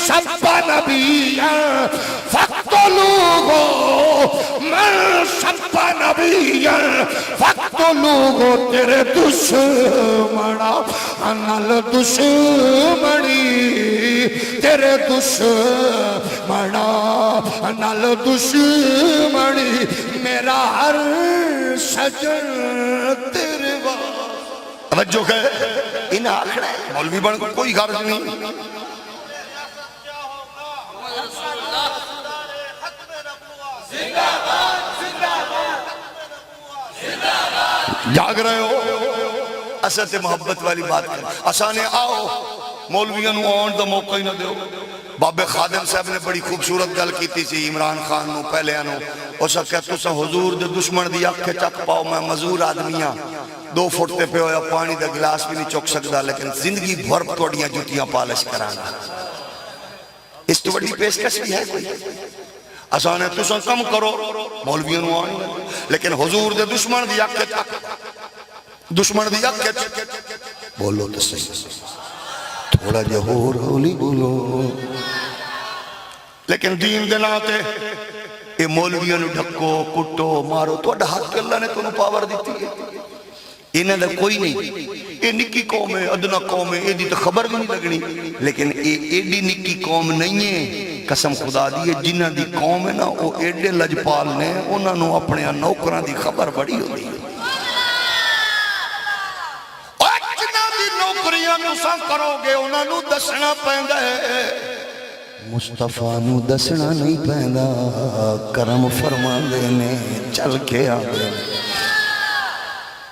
سب نبیا فاقتلوہ من سب نبیا فاقتلوہ تیرے دشمنا انال دشمنی تیرے دشمنا انال دشمنی میرا ہر سجن تیرے توجہ ہے انہیں آخر ہے مولوی بن کوئی غرض نہیں جاگ رہے ہو اصل سے محبت والی بات کر آسانے آؤ مولویوں نو آن دا موقع ہی نہ دیو بابے خادم صاحب نے بڑی خوبصورت گل کی تھی عمران خان نو پہلے آنو اسا کہ تسا حضور دے دشمن دی آنکھیں چک پاؤ میں مزور آدمیاں 2 فٹ تے پہ ہویا پانی دا گلاس بھی نہیں چک سکتا لیکن زندگی بھر توڑیاں جوتیاں پالش کرانا اس تو بڑی پیشکش بھی ہے کوئی آسان ہے تسا کم کرو مولویوں نو آن لیکن حضور دے دشمن دی آنکھیں چک دشمن دی آنکھیں چک بولو تو صحیح تھوڑا جہور ہولی بولو لیکن دین دے ناتے اے مولویوں نو ڈھکو کٹو مارو تو حق اللہ نے تو نو پاور دیتی ہے انہیں دا کوئی نہیں اے نکی قوم ہے ادنا قوم ہے اے دی تو خبر بھی نہیں لگنی لیکن اے ایڈی نکی قوم نہیں ہے قسم خدا دی جنہ دی قوم ہے نا وہ ایڈے لجپال نے انہوں نے اپنے نوکران دی خبر بڑی ہوتی ہے نوکریاں کرو گے انہوں نے دسنا پہندا ہے مصطفیٰ نو دسنا نہیں پہندا کرم فرما دینے چل کے آگے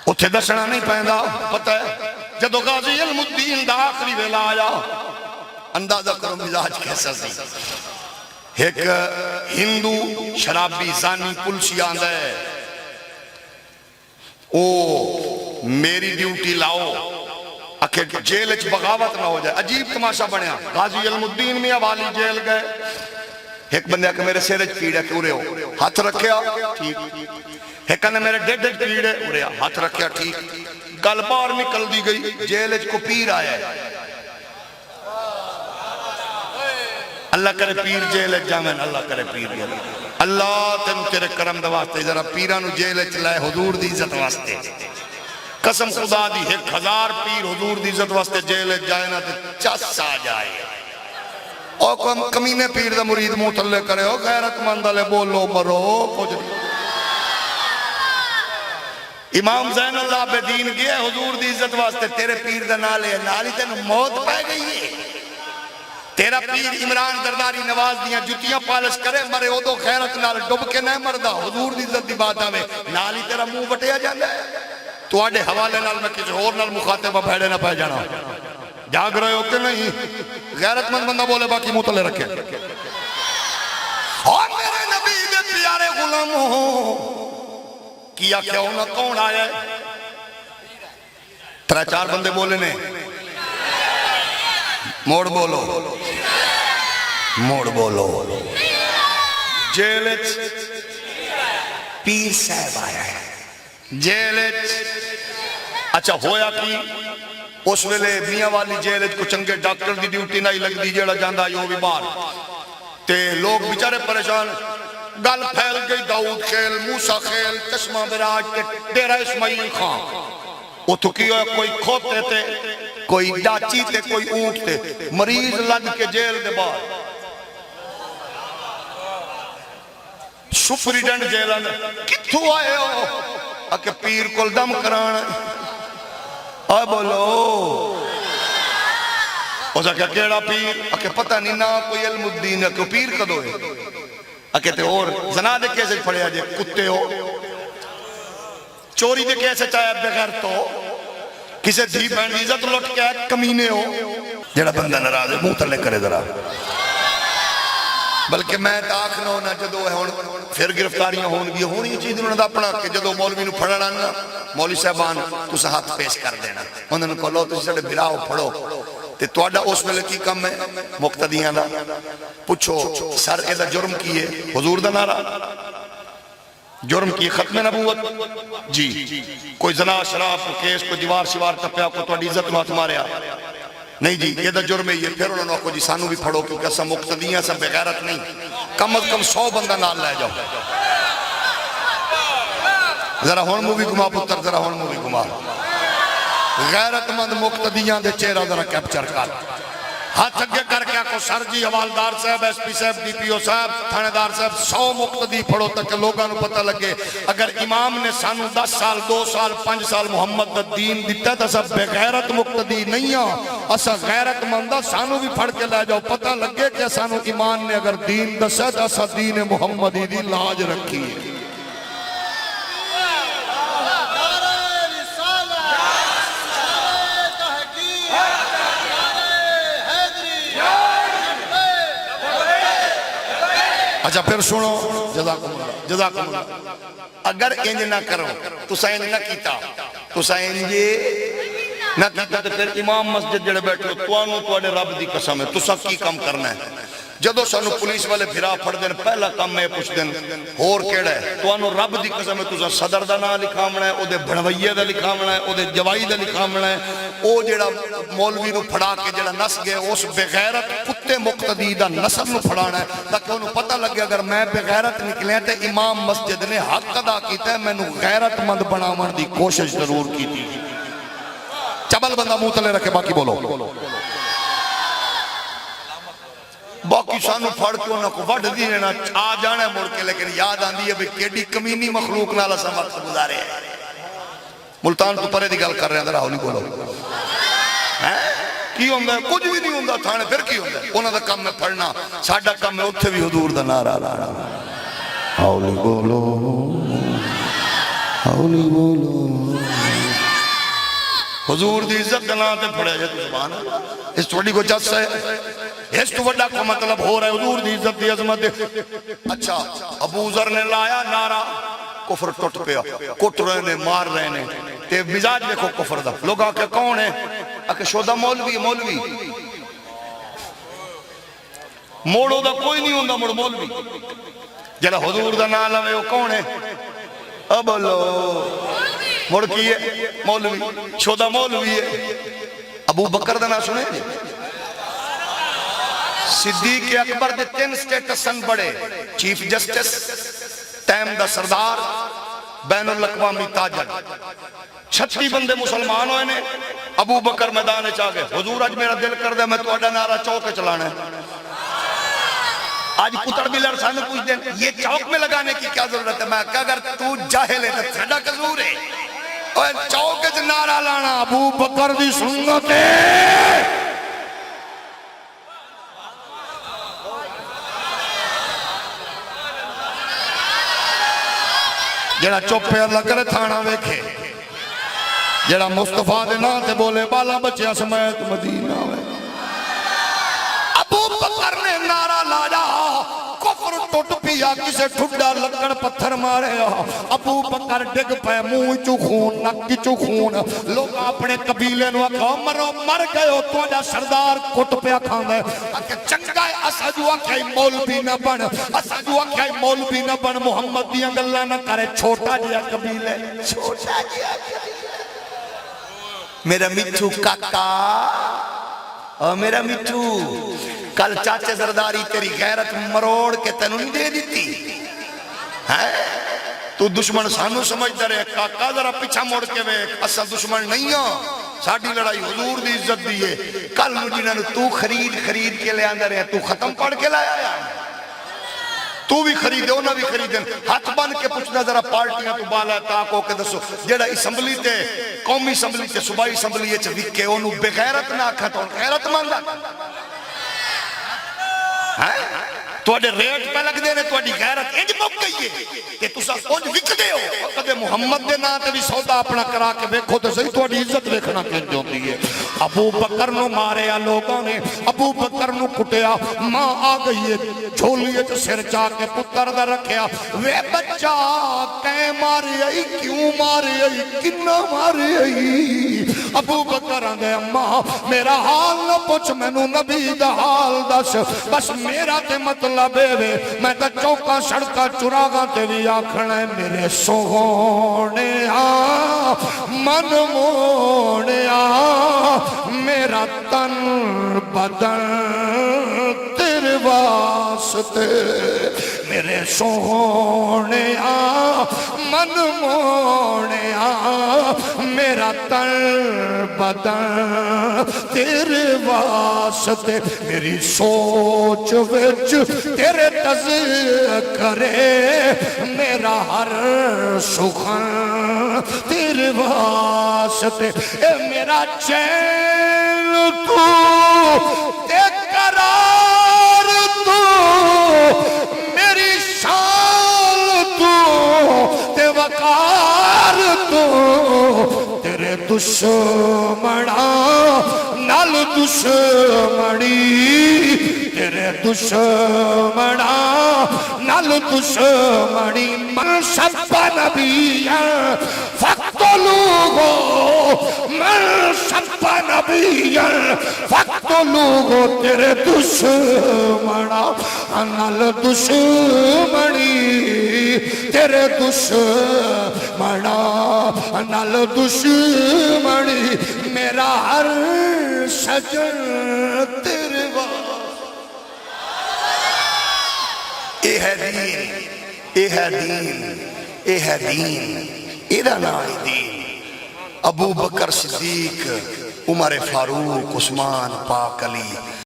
اتھے دسنا نہیں پہندا پتہ ہے جدو غازی علم الدین دا آخری ویلا آیا اندازہ کرو مزاج کیسا سی ایک ہندو شرابی زانی پلسی آندہ ہے او میری ڈیوٹی لاؤ اکھے جیل اچھ بغاوت نہ ہو جائے عجیب تماشا بنیا غازی علم الدین میں والی جیل گئے ایک بندے کہ میرے سیرج پیڑے کیورے ہو ہاتھ رکھیا ٹھیک ایک کہنے میرے ڈیڈ پیڑے اڑے ہاتھ رکھیا ٹھیک گل بار نکل دی گئی جیل اچھ کو پیر آیا ہے اللہ کرے پیر جیل اچھ جامن اللہ کرے پیر جیل اللہ تم تیرے کرم دواستے ذرا پیرانو جیل اچھ لائے حضور دی عزت واسطے قسم خدا دی 1000 پیر حضور دی عزت واسطے جیل جائے نا چس آ جائے اور کمینے پیر دا مرید موتلے کرے ہو غیرت مندلے بولو مرو کچھ امام زین اللہ عابدین گئے حضور دی عزت واسطے تیرے پیر دا نالے نالی تین موت پہ گئی ہے تیرا پیر عمران درداری نواز دیاں جتیاں پالش کرے مرے او دو خیرت نال ڈب کے نہ مردہ حضور دی عزت دی بات آوے نالی تیرا منہ بٹیا جاندہ ہے تو آڈے حوالے نال میں کسی اور نال مخاطبہ بھیڑے نہ پہ جانا جاگ رہے ہو کہ نہیں غیرت مند بندہ بولے باقی منہ تلے رکھے اور میرے نبی دے پیارے غلام ہو کیا کیا ہونا کون آیا ہے 3-4 بندے بولے نے موڑ بولو موڑ بولو جیلچ پیر صاحب آیا ہے جیلچ اچھا ہویا کی اس ویلے میاں والی جیلچ کو چنگے ڈاکٹر دی ڈیوٹی نہیں لگ دی جیڑا جاندہ یوں بھی بار تے لوگ بچارے پریشان گل پھیل گئی داؤد خیل موسیٰ خیل چشمہ براج تے ڈیرہ اسماعیل خان وہ تو کیا کوئی کھوتے تھے کوئی ڈاچی تھے کوئی اونٹ تھے مریض لگ کے جیل دے بار سپریڈنٹ جیلن کتھو آئے ہو اکے پیر کل دم کرانا آئے بولو اسا کیا کیڑا پیر اکے پتہ نہیں نا کوئی علم الدین ہے کہ پیر کدو ہے اکے تے اور زنا دے کیسے پڑے آجے کتے ہو چوری دے کیسے چاہے بغیر تو کسے دھی بہن عزت لٹ کے کمینے ہو جڑا بندہ ناراض ہے منہ تلے کرے ذرا بلکہ میں تاک نہ ہونا جدو ہے پھر گرفتاریاں ہونی چیز انہوں نے اپنا کہ جدو مولوی نو پھڑا نا مولوی صاحبان تسا ہاتھ پیش کر دینا انہوں نے کہا لو تسی ساڈے بلاؤ پھڑو تے توڑا اس ویلے کی کم ہے مقتدیاں دا پوچھو سر اے دا جرم کیے حضور دا نعرہ جرم کیے ختم نبوت جی کوئی زنا شراب کو کیس کوئی دیوار شوار تپیا کو توڑی عزت نو ہاتھ ماریا نہیں جی یہ تو جرم ہی ہے. پھر انہوں نے آخو جی سانو بھی پھڑو کیونکہ اسا مقتدی ہیں، اسا بغیرت نہیں. کم از کم 100 بندہ نال لے جاؤ. ذرا ہون مووی گھما پتر، ذرا ہون مووی گھما. غیرت مند مقتدیاں دے چہرہ ذرا کیپچر کر. ہاتھ اگے کر کے آکو سر جی حوالدار صاحب، ایس پی صاحب، ڈی پی او صاحب، تھانے دار صاحب 100 مقتدی پڑھو تک لوگاں نو پتہ لگے اگر امام نے سانو 10 سال 2 سال 5 سال محمد دا دین دیتا ہے تو سب بغیرت مقتدی نہیں ہاں، اسا غیرت مندہ سانو بھی پھڑ کے لے جاؤ. پتہ لگے کہ سانو ایمان نے اگر دین دسا تو اسا دین محمدی دی لاج رکھی ہے. اچھا پھر سنو، جزاکم اللہ. اگر انج نہ کرو تسا انج نہ کیتا، تسا انج نہ کیتا تو پھر امام مسجد جڑے بیٹھو توانو توڑے رب دی قسم ہے تسا کی کام کرنا ہے. جدو سانو پولیس والے پھرا پھڑ دین پہلا کام میں پوچھ دین اور کیڑا ہے، توانو رب دی قسم ہے تسا صدر دا نام لکھامنا ہے، او دے بھڑویے دا لکھامنا ہے، او دے جوائی دا لکھامنا ہے. او جڑا مولوی نو پھڑا کے جڑا نس گئے اس بغیرت کتے مقتدی دا نسل نو پھڑانا ہے تاکہ انہوں پتہ لگے اگر میں بغیرت نکلے تے امام مسجد نے حق ادا کیتا ہے، میں نو غیرت مند بناون دی کوشش ضرور کی تھی. چبل بندہ منہ تلے رکھے باقی بولو. باقی سانو پھڑ کے انہوں کو وڈ دی نا آ جانا ہے مڑ کے، لیکن یاد آندی ہے بھی کیڑی کمینی مخلوق نالا سا وقت گزارے ہیں. ملتان تو پرے دی گل کر رہے ہیں ذرا ہولی بولو. کی ہوندہ ہے؟ کچھ بھی نہیں ہوندہ تھانے. پھر کی ہوندہ ہے؟ انہوں دا کام میں پڑھنا، ساڑھا کام میں اتھے بھی حضور دا نعرہ لانا. ہولی بولو، ہولی بولو. حضور دی عزت دلاں تے پڑھے جائے تو زبان ہے. اس توڑی کو چس ہے، اس تو وڈا کو مطلب ہو رہا ہے حضور دی عزت دی عظمت دے. اچھا ابو ذر نے لایا نعرہ، کفر ٹوٹ پیا، کٹ رہے نے، مار رہے نے. تے مزاج دیکھو کفر دا. لوگ آکے کون ہے؟ آکے شودہ مولوی. مولوی موڑو دا کوئی نہیں ہوندہ، موڑ مولوی. جلہ حضور دا نام لوے وہ کون ہے؟ اب لو موڑ کی ہے مولوی، شودہ مولوی ہے. ابو بکر دا نام سنے جی؟ صدیق اکبر دے 3 سٹیٹسن بڑے، چیف جسٹس، ٹائم دا سردار، بین الاقوامی تاجر. 36 بندے مسلمان ہوئے نے. ابو بکر میدان چاہے حضور آج میرا دل کر دے میں تو اڈا نعرہ چوک چلانا ہے. آج پتر بھی لرسان میں پوچھ دیں یہ چوک میں لگانے کی کیا ضرورت ہے؟ میں کہا اگر تو جاہل ہے تو تھڑا قصور ہے. اور چوک چ نعرہ لانا ابو بکر دی سنت ہے. جڑا چوپے اللہ کرے تھانا ویکھے، جڑا مصطفیٰ دے نا تے بولے بالا بچے سمیت مدینہ میں. ابو بکر نے نعرہ لایا، کفر ٹوٹ پیا، کسے ٹھڈا لکڑ پتھر مارے. ابو بکر ڈگ پہ، منہ چو خون، نک چو خون. لوگ اپنے قبیلے نو آکھا مرو مر گئے ہو، تو جا سردار کٹ پیا کھاندے. آکھا چنگا ہے اسا جو آکھا مولوی نہ بن، اسا جو آکھا مولوی نہ بن، محمد دیاں گلاں نہ کرے. چھوٹا جیا قبیلے، چھوٹا جیا قبیلے. میرا مٹھو کاکا، او میرا مٹھو، کل چاچے زرداری تیری غیرت مروڑ کے تینوں نہیں دے دیتی. تو دشمن سانو سمجھتا رہے. کاکا ذرا پیچھا موڑ کے ویکھ، اسا دشمن نہیں ہاں، ساڑھی لڑائی حضور دی عزت دیئے. کل جنہاں نے تو خرید کے لے آندہ رہے، تو ختم پڑھ کے لایا یا تو بھی خریدے، انہاں بھی خریدیں. ہاتھ بن کے پوچھنا ذرا پارٹیاں تو بالا تاک ہو کے دسو جیڑا اسمبلی تے، قومی اسمبلی تے، صوبائی اسمبلی تے وکے انہوں بغیرت نہ آکھا تو غیرت مانگا. توڑے ریٹ پہ لگ دے نے، توڑی غیرت انج مک گئی ہے کہ تسا انج وک دے ہو. کدے محمد دے نا تے بھی سودا اپنا کرا کے ویکھو تو صحیح توڑی عزت ویکھنا کینج ہوندی ہے. ابو بکر نو ماریا لوگوں نے، ابو بکر نو کٹیا. ماں آ گئی ہے جھولیے چ سر چا کے پتر دا رکھیا. وے بچہ کیں ماری آئی، کیوں ماری آئی، کنہ ماری آئی. ابو بکر آندے اماں میرا حال نہ پوچھ، مینوں نبی دا حال دس، بس میرا تے مطلب بے میں تا چوکا سڑکا چراغا تے بھی آکھنا ہے میرے سونے من مونے میرا تن بدن تیرے واسطے میرے سونیا من موڑیا میرا تن بدن تیرے واسطے میری سوچ وچ تیرے تذکرے میرا ہر سخن تیرے واسطے اے میرا چین تو تے قرار تو میری شان تو تے وقار تو تیرے دشمنا نال دشمنی تیرے دشمنا نال دشمنی من سب نبیاں فقتلوہو من سب نبیاں فقتلوہو تیرے دشمنا نال دشمنی تیرے دشمنا نال دشمنی میرا ہر سجن تیرے واسطے اے ہے دین اے ہے دین اے ہے دین ایدہ نائی دین ابو بکر صدیق عمر فاروق عثمان پاک علی